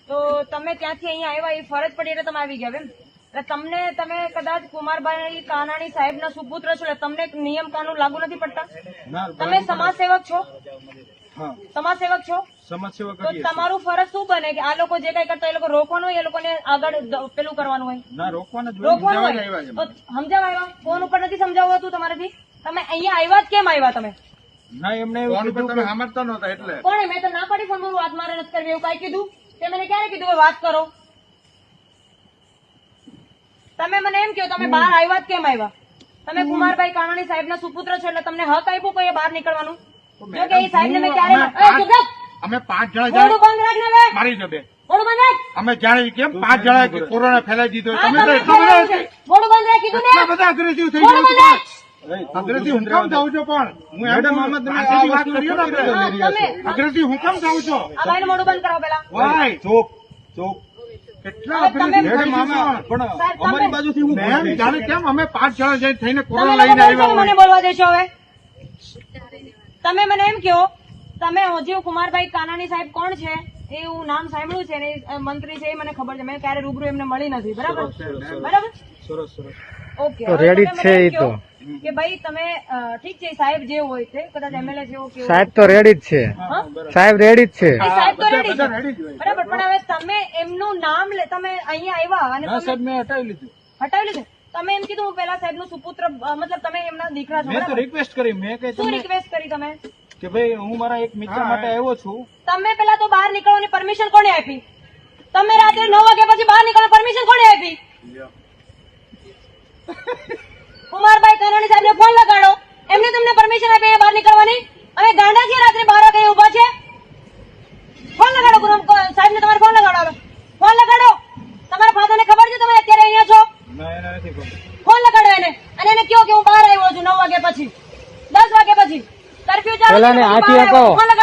તો તમે ત્યાંથી અહીંયા આવ્યા, એ ફરજ પડી એટલે તમે આવી ગયા એમ. એટલે તમે કદાચ કુમારભાઈ કાનાણી સાહેબના સુપુત્ર છો, એટલે તમને નિયમ કાનૂન લાગુ નથી પડતા? તમે સમાજ સેવક છો? સમાજ સેવક છો? તો તમારું ફરજ શું બને કે આ લોકો જે કઈ કરતા એ લોકો રોકવાનું હોય, એ લોકોને આગળ પેલું કરવાનું હોય? રોકવાનું હોય તો સમજાવવા આવ્યા? ફોન ઉપર નથી સમજાવતું તમારાથી? તમે અહીંયા આવ્યા જ કેમ આવ્યા તમે? કોણે? મેં તો ના પાડી ફોન પર વાત મારે નથી કરવી એવું કઈ કીધું? તે મને ક્યારે કીધું વાત કરો? તમે મને એમ કહો તમે બહાર આવ્યા જ કેમ આવ્યા? તમે કુમારભાઈ કાનાણી સાહેબના સુપુત્ર છો એટલે તમને હક આપ્યો કોઈ બહાર નીકળવાનું? જો કે એ સાહેબને મેં ક્યારે અમે 5 જણા મોઢું બંધ રાખ ને મારી દે મોઢું બંધ રાખ. અમે જાણે કેમ 5 જણા કોરોના ફેલાઈ દીધો. તમે તો મોઢું બંધ રાખ કીધું ને. બધા અગ્રેસિવ થઈ મોઢું બંધ રાખ. અગ્રેસિવ હું કેમ જાઉં છો? પણ હું એમ મોહમ્મદ તમે આ વાત કરીએ ને આપણે અગ્રેસિવ હું કેમ જાઉં છો? આ ભાઈને મોઢું બંધ કરાવો પેલા. વાય ચૂપ કેટલા અગ્રેસિવ અમારી બાજુથી હું જાણે કેમ અમે 5 જણા જઈને થઈને કોરોના લઈને આવ્યા. મને બોલવા દેશો હવે? તમે મને એમ કહો તમે હજી કુમારભાઈ કાનાણી સાહેબ કોણ છે એ હું નામ સાંભળ્યું છે ને મંત્રી છે એ મને ખબર છે, મેં ક્યારે રૂબરૂ એમને મળી નથી. બરાબર બરાબર ઓકે. કે ભાઈ તમે ઠીક છે સાહેબ જે હોય તે કદાચ એમએલએ જેવો કે સાહેબ તો રેડી જ છે, સાહેબ રેડી જ છે, સાહેબ તો રેડી છે બરાબર. પણ હવે તમે એમનું નામ તમે અહીંયા આવ્યા અને સાહેબ મેં હટાવી લીધું. તમે એમ કીધું હું પેલા સાહેબ નું સુપુત્ર મતલબ તમે એમના દીકરા છો? મેં તો રિક્વેસ્ટ કરી. મેં કઈ શું રિક્વેસ્ટ કરી તમે? કે ભાઈ હું મારા એક મિત્ર માટે આવ્યો છું. તમે પેલા તો બહાર નીકળવાની પરમિશન કોને આપી? તમે રાત્રે 9 વાગ્યા પછી બહાર નીકળવાની પરમિશન કોને આપી? કુમારભાઈ કાનાણી સાહેબને ફોન લગાડો, એમને તમને પરમિશન આપી બહાર નીકળવાની? અમે ગાંડા છીએ રાત્રે 12 વાગે ઉભા છે? ફોન લગાડો સાહેબને, તમારે ફોન લગાડો, ફોન લગાડો. તમારા ફાધરને ખબર છે તમે અત્યારે અહીંયા છો? ફોન લગાડો એને અને એને કહો કે હું બહાર આવ્યો છું 9 વાગ્યા પછી, 10 વાગ્યા પછી કર્ફ્યુ ચાલુ. પેલા ને હાથી આપો,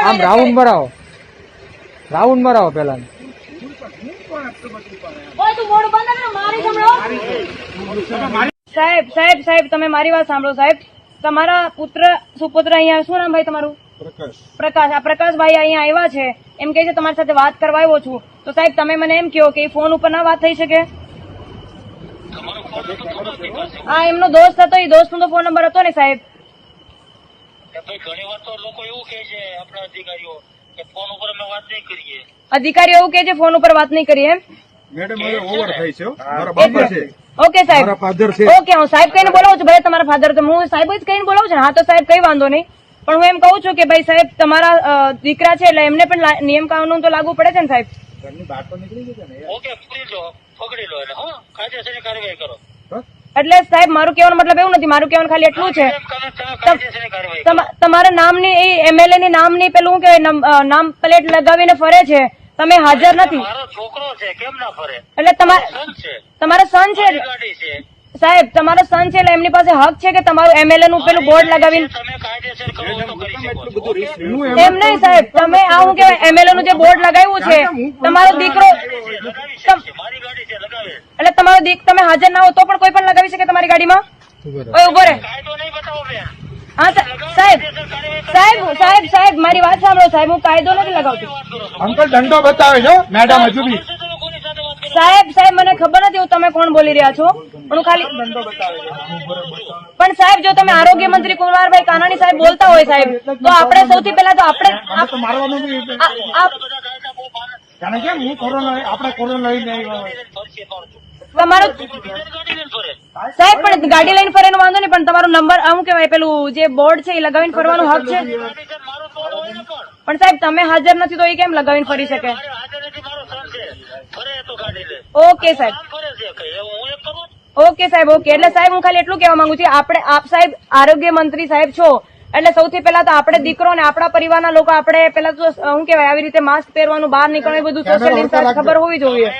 આમ રાઉન્ડ મરાવો પેલા ને. ઓય તું મોઢું બંધ કર, મારી સાંભળો. સાહેબ તમે મારી વાત સાંભળો સાહેબ. તમારા સુપુત્ર અહીંયા શું નામ ભાઈ તમારું? પ્રકાશ. આ પ્રકાશભાઈ અહીંયા આવ્યા છે, એમ કે છે તમારી સાથે વાત કરવા આવ્યો છું. તો સાહેબ તમે મને એમ કહો કે ફોન ઉપર ના વાત થઈ શકે? હા એમનો દોસ્ત હતો, એ દોસ્ત નો તો ફોન નંબર હતો ને સાહેબ. ઘણી વાર તો લોકો એવું કે છે આપણા અધિકારીઓ કે ફોન ઉપર અમે વાત નહીં કરીએ. અધિકારીઓ એવું કે છે ફોન ઉપર વાત નહીં કરીએ એમ? મેડમ હવે ઓવર થાય છે. મારા બાપા છે. ઓકે સાહેબ, મારા ફાધર છે. ઓકે હું સાહેબ કહીને બોલાવું છું. ભાઈ તમારા ફાધર તો હું સાહેબ જ કહીને બોલાવું છું. હા તો સાહેબ કઈ વાંધો નહીં, પણ હું એમ કહું છું કે ભાઈ સાહેબ તમારા દીકરા છે એટલે એમને પણ નિયમ કાનૂન તો લાગુ પડે છે ને સાહેબ? ઓકે પકડી લો એટલે હા કાયદેસરની કાર્યવાહી કરો. એટલે સાહેબ મારું કહેવાનો મતલબ એવું નથી, મારું કહેવાનું ખાલી એટલું છે તમારા નામની એ એમએલએ ની નામની પેલું કે નામ પ્લેટ લગાવીને ફરે છે, તમે હાજર નથી. મારો છોકરો છે કેમ ના ફરે? એટલે તમારા સન છે સાહેબ, તમારો સન છે એટલે એમની પાસે હક છે કે તમારું એમએલએ નું પેલું બોર્ડ લગાવીને? તમે કાયદેસર કરો તો કરી શકો. એમ નહીં સાહેબ, તમે આ શું કહેવાય એમએલએ નું જે બોર્ડ લગાવ્યું છે તમારો દીકરો, મારી ગાડી છે લગાવે એટલે તમારો તમે હાજર ના હો તો પણ કોઈ પણ લગાવી શકે તમારી ગાડીમાં? ઉભો રહે. કાયદો નહીં બતાવો બેન. હા સાહેબ મારી વાત સાંભળો સાહેબ, હું કાયદો નથી લગાવતી. અંકલ દંડો બતાવે છે મેડમ હજુ બી. સાહેબ મને ખબર નથી હું તમે કોણ બોલી રહ્યા છો, પણ ખાલી પણ સાહેબ જો તમે આરોગ્ય મંત્રી કુમારભાઈ કાનાણી સાહેબ બોલતા હોય સાહેબ તો આપણે સૌથી પહેલા તો આપણે તમારો સાહેબ પણ ગાડી લઈને ફરેનો વાંધો નહીં, પણ તમારો નંબર આમ કેવાય પેલું જે બોર્ડ છે એ લગાવીને ફરવાનો હક છે. પણ સાહેબ તમે હાજર નથી તો એ કેમ લગાવીને ફરી શકે? ઓકે સાહેબ, ઓકે સાહેબ, ઓકે. એટલે સાહેબ હું ખાલી એટલું કહેવા માંગુ છું, આપ સાહેબ આરોગ્ય મંત્રી સાહેબ છો એટલે સૌથી પહેલા તો આપણે દીકરો ને આપણા પરિવારના લોકો આપણે પેલા તો શું કહેવાય આવી રીતે માસ્ક પહેરવાનું, બહાર નીકળવાનું, બધું સોશિયલ ડિસ્ટન્સ ખબર હોવી જોઈએ.